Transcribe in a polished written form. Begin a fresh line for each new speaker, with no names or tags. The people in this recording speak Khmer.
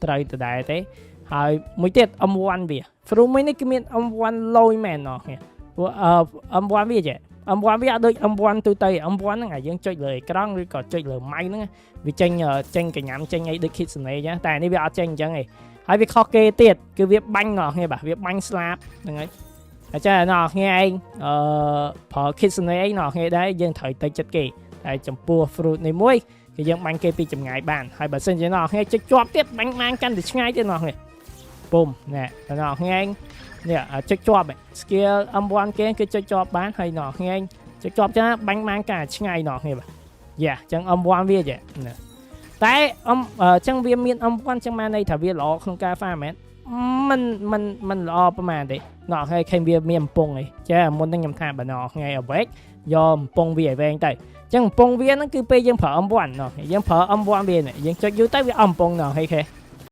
ត្រូវដដែលទេហើយមួយទៀត M1 វា Fruit មួយនេះគឺមាន M1 លយមែនណោះគ្នាព្រោះM1 វាចេះ M1 វាអត់ដូច M1 ទូទៅ M1 ហ្នឹងយើងចុចលើអេក្រង់ឬក៏ចុចលើម៉ៅហ្នឹងវាចេញកញ្ញាំចេញអីដូច Kitsune អញ្ចឹងតែនេះវាអត់ចេញអញ្ចឹងទេហើយវាខុសគេទៀតគឺវាបាញ់ណោះគ្នាបាទវាបាញ់ស្លាបហ្នឹងហើយអញ្ចឹងណោះគ្នាឯងប្រើ Kitsune អីណោះគ្នាដែរយើងត្រូវទៅចិត្តគេតែចំពោះ Fruit នេះមួយគឺយើងបាញ់គេពីចម្ងាយបានហើយបើសិនជាណោះគ្នាចុចជាប់ទៀតបាញ់បានកាន់តែឆ្ងាយទៀតណោះគ្នាពុំណែណោះគ្នាឯងនេះចុចជាប់ skill M1 គេគឺចុចជាប់បានហើយណោះគ្នាឯងចុចជាប់ចឹងបាញ់បានកាន់តែឆ្ងាយណោះគ្នាបាទយ៉ាអញ្ចឹង M1 វាចេះតែចឹងវាមាន M1 ចឹងបានន័យថាវាល្អក្នុងការ farm មែនមិនល្អប្រហែលទេណោះហើយឃើញវាមានកំពង់ឯងចាមុនហ្នឹងខ្ញុំថាបើណោះថ្ងៃ awake យកកំពង់វាឲ្យវែងទៅចឹងកំពង់វាហ្នឹងគឺពេលយើងប្រើ M1 ណោះយើងប្រើ M1 វាយើងចុចយូរទៅវាអស់កំពង់ណោះហីខេ